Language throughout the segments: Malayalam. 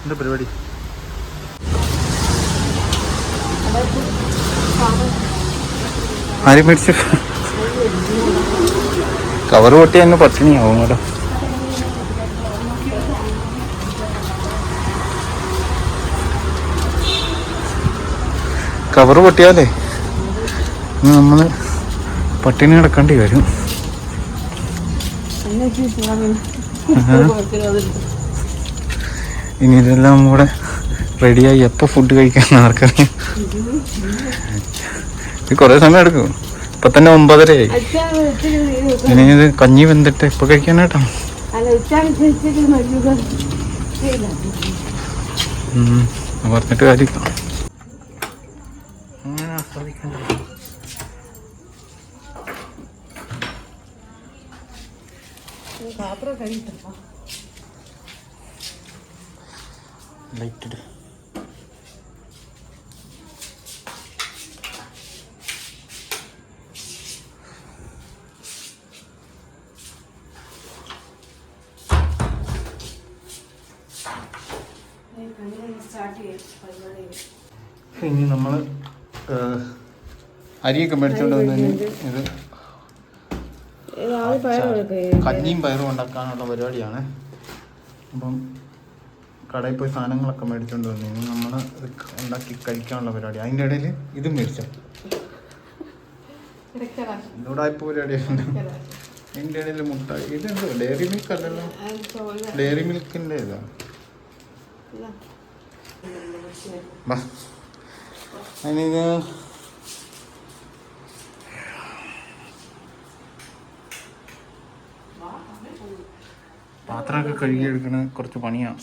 എന്താ പരിപാടി? ആര് മേടിച്ചു? കവർ പൊട്ടി തന്നെ പട്ടിണിയാവും കേട്ടോ. കവർ പൊട്ടിയാലേ നമ്മൾ പട്ടിണി കിടക്കേണ്ടി വരും. ഇനി ഇതെല്ലാം കൂടെ റെഡിയായി എപ്പോൾ ഫുഡ് കഴിക്കാൻ ആർക്കറിയാം. ഇത് കുറേ സമയം എടുക്കും. ഇപ്പം തന്നെ 9:30 ആയി. ഇനി ഇത് കഞ്ഞി വെന്തിട്ട് ഇപ്പം കഴിക്കാനായിട്ടോ. പറഞ്ഞിട്ട് കാര്യമില്ല. അങ്ങനെ ആസ്വദിക്കണ്ട. ലൈറ്റ് ഇനി നമ്മൾ അരിയൊക്കെ മേടിച്ചോണ്ട് വന്നതിന് ഇത് കഞ്ഞിയും പയറും ഉണ്ടാക്കാനുള്ള പരിപാടിയാണ്. അപ്പം കടയിൽ പോയി സാധനങ്ങളൊക്കെ മേടിച്ചോണ്ട് വന്നു. ഇനി നമ്മൾ ഉണ്ടാക്കി കഴിക്കാനുള്ള പരിപാടി. അതിൻ്റെ ഇടയിൽ ഇതും മേടിച്ചോ. ഇതോടായ്പ പരിപാടിയാണ്. അതിൻ്റെ ഇടയിൽ മുട്ട. ഇതെന്തോ ഡയറി മിൽക്ക് അല്ലല്ലോ. ഡയറി മിൽക്കിൻ്റെ ഇതാണ്. അതിനിത് പാത്രമൊക്കെ കഴുകിയെടുക്കണ കുറച്ച് പണിയാണ്.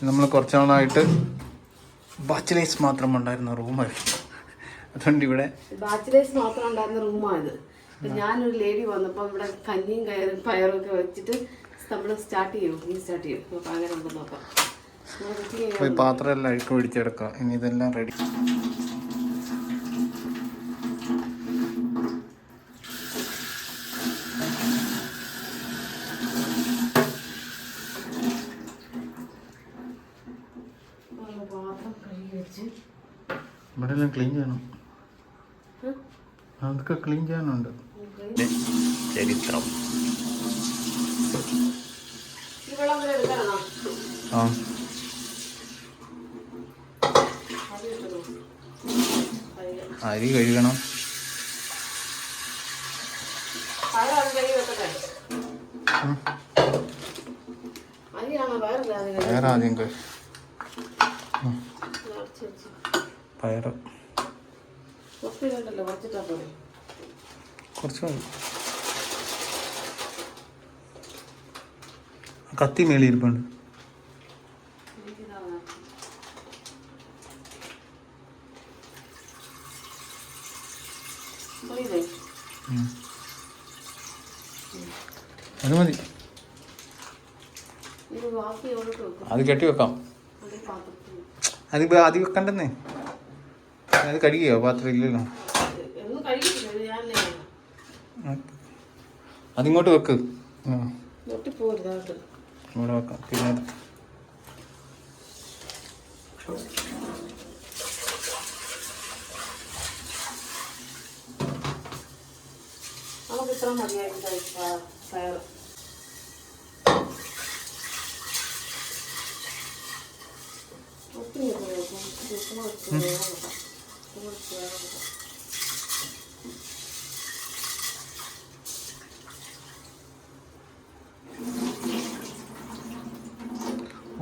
നമ്മൾ കുറച്ച് നാളായിട്ട് ബാച്ചിലേഴ്സ് മാത്രം ഉണ്ടായിരുന്ന റൂമായിരുന്നു. അതുകൊണ്ട് ഇവിടെ ബാച്ചിലേഴ്സ് മാത്രം ഉണ്ടായിരുന്ന റൂമാണിത്. ഞാനൊരു ലേഡി വന്നപ്പോൾ ഇവിടെ കഞ്ഞിയും പയറും ഒക്കെ വെച്ചിട്ട് നമ്മൾ സ്റ്റാർട്ട് ചെയ്യും. അപ്പോൾ അങ്ങനെ ഉണ്ടെന്ന് നോക്കാം. പോയി പാത്രം എല്ലാം അഴുക്ക് പിടിച്ചെടുക്കാം. ഇനി ഇതെല്ലാം റെഡി. ഇവിടെ എല്ലാം ക്ലീൻ ചെയ്യണം. അതൊക്കെ ക്ലീൻ ചെയ്യാനുണ്ട്. ചരിത്രം ആ അരി കഴുകണം. പയറാദ്യം പയറ് കുറച്ച് മതി. കത്തി മേളിയിരിപ്പുണ്ട്. അത് മതി. അത് കെട്ടി വെക്കാം. അത് വെക്കണ്ടെന്നേ. അത് കഴുകിയോ? പാത്രം ഇല്ലല്ലോ. അതിങ്ങോട്ട് വെക്ക്. ഇവിടെ വെക്കാം. പിന്നെ നമുക്ക് ഇത്ര മതിയായിട്ട് പയർ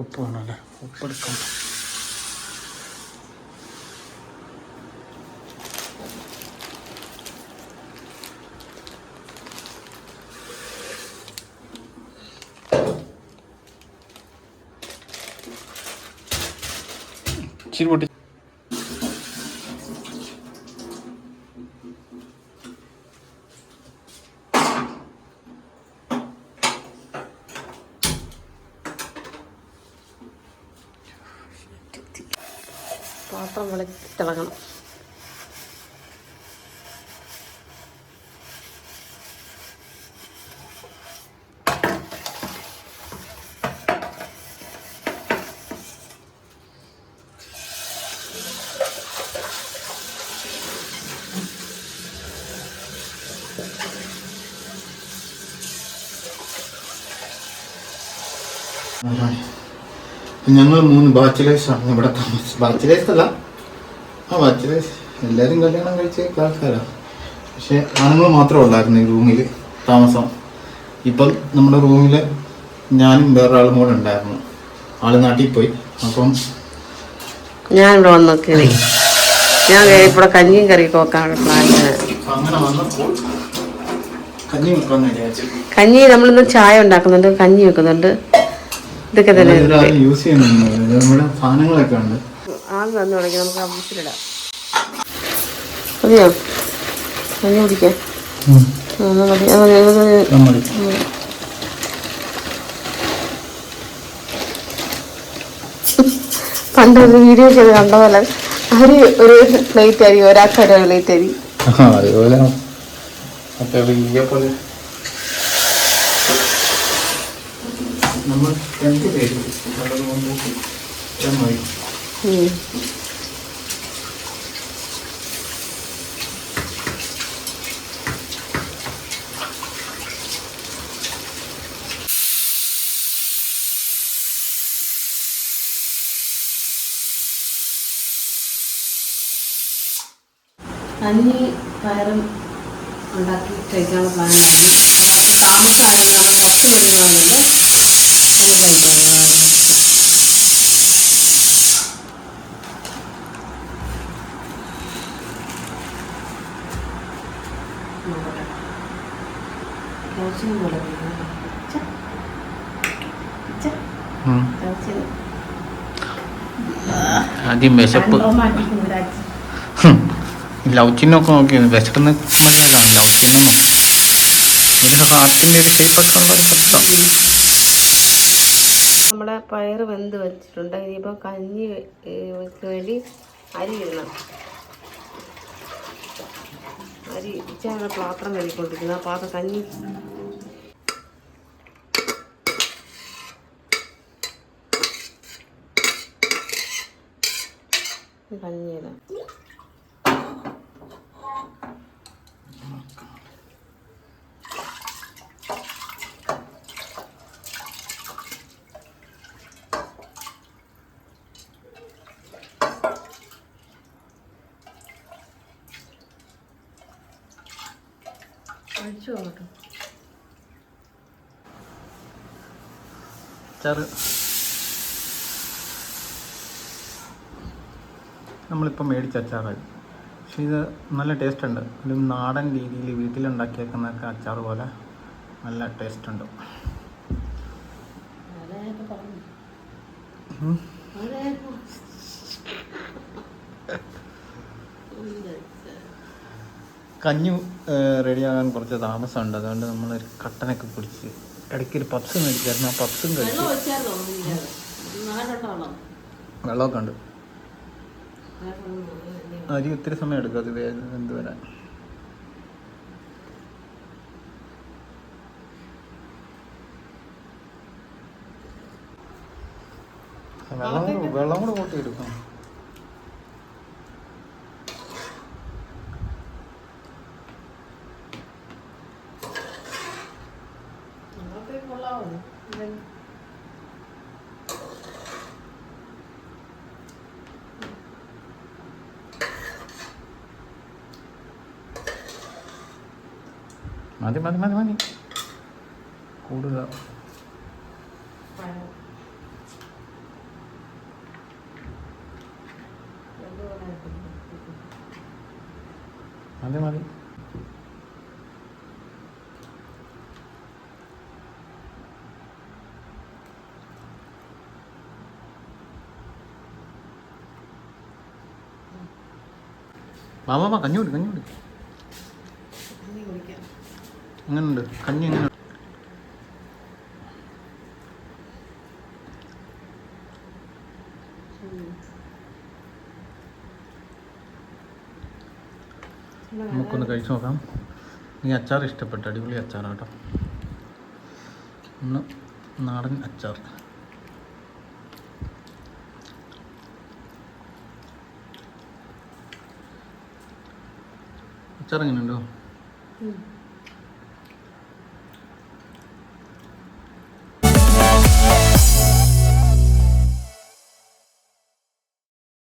ഉപ്പ് വേണമല്ലേ? ഉപ്പെടുക്കാം. ഇച്ചിരി പൊട്ടി. പാത്രം തിളങ്ങണം. ഞങ്ങൾ 3 ബാച്ചിലേഴ്സാണ് ഇവിടെ താമസിച്ചത്. ബാച്ചിലേഴ്സ് അല്ല, ബാച്ചിലേഴ്സ് എല്ലാവരും കല്യാണം കഴിച്ച ആൾക്കാരാണ്. പക്ഷെ ആണുങ്ങൾ മാത്രമേ ഉള്ളായിരുന്നു ഈ റൂമിൽ താമസം. ഇപ്പം നമ്മുടെ റൂമിൽ ഞാനും വേറൊരാളും കൂടെ ഉണ്ടായിരുന്നു. ആള് നാട്ടിൽ പോയി. അപ്പം ഞാൻ ഇവിടെ വന്ന് കയറി. ഞാൻ ഇവിടെ കഞ്ഞിയും കറിയൊക്കെ വെക്കാനുള്ള പ്ലാൻ. അങ്ങനെ വന്നപ്പോൾ കഞ്ഞി വെക്കാന്ന് വിചാരിച്ചു. കഞ്ഞി നമ്മളിന്ന് ചായ ഉണ്ടാക്കുന്നുണ്ട്, കഞ്ഞി വെക്കുന്നുണ്ട്. ഇതൊക്കെ തന്നെ യൂസ് ചെയ്യുന്നുണ്ട്. നമ്മുടെ സാധനങ്ങളൊക്കെ ഉണ്ട്. ആദ്യം വന്നു തുടങ്ങി. നമുക്ക് ആ ബൂസിലിടാം. മതിയോ കഞ്ഞി കുടിക്കാൻ? മതി. പണ്ട് ഒരു വീഡിയോ ചെയ്ത് കണ്ട പോലെ അരി ഒരു പ്ലേറ്റ് അരി, ഒരാൾക്ക് ഒരു പ്ലേറ്റ് അരി. അതുപോലെ നമ്മൾ 2 പേര് മതി. കഞ്ഞി പയറും ഉണ്ടാക്കി കഴിക്കാനുള്ള പ്ലാനായിരുന്നു. താമസമായത് നമ്മൾ കുറച്ച് പേര് വന്നിട്ട് കഞ്ഞി കഴിക്കാനുള്ളതാണ്. ആദ്യം വിശപ്പ്. ലൗച്ചിനൊക്കെ നോക്കി വിശക്കുന്ന മരുന്നൊക്കെയാണ് ലൗച്ചിനും. ഒരു ഹാർട്ടിൻ്റെ ഒരു ഷേപ്പൊക്കെ ഉള്ള ഒരു പ്രശ്നം. നമ്മുടെ പയറ് വെന്ത് വെച്ചിട്ടുണ്ട്. ഇനിയിപ്പോൾ കഞ്ഞി വേണ്ടി അരി ഇടണം. അരി ഇച്ചിരി പാത്രം കഴുകിക്കൊണ്ടിരിക്കുന്നത്. ആ പാത്രം കഞ്ഞി കഞ്ഞിയിടാം. അടിച്ചു പോകട്ടോ. നമ്മളിപ്പോൾ മേടിച്ച അച്ചാറായി. പക്ഷെ ഇത് നല്ല ടേസ്റ്റ് ഉണ്ട്. ഒരു നാടൻ രീതിയിൽ വീട്ടിലുണ്ടാക്കിയേക്കുന്നൊക്കെ അച്ചാർ പോലെ നല്ല ടേസ്റ്റ് ഉണ്ട്. കഞ്ഞി റെഡിയാകാൻ കുറച്ച് താമസമുണ്ട്. അതുകൊണ്ട് നമ്മളൊരു കട്ടനൊക്കെ പിടിച്ച് ഇടയ്ക്കൊരു പപ്സ് മേടിച്ചായിരുന്നു. ആ പപ്സും കഴിച്ചു. വെള്ളമൊക്കെ ഉണ്ട്. അരി ഒത്തിരി സമയം എടുക്കും അത് വെന്ത് വരാൻ. വെള്ളം കൂടെ കൂട്ടിയെടുക്കാം. മതി മതി മതി മതി കൂടുതൽ. മതി മതി. മാമാ കഞ്ഞി കുടി, കഞ്ഞി കുടി. എങ്ങനെയുണ്ട് കഞ്ഞി? എങ്ങനെ നമുക്കൊന്ന് കഴിച്ചു നോക്കാം. ഈ അച്ചാർ ഇഷ്ടപ്പെട്ടു. അടിപൊളി അച്ചാറാട്ടോ. ഒന്ന് നാടൻ അച്ചാർ. അച്ചാർ എങ്ങനെയുണ്ടോ?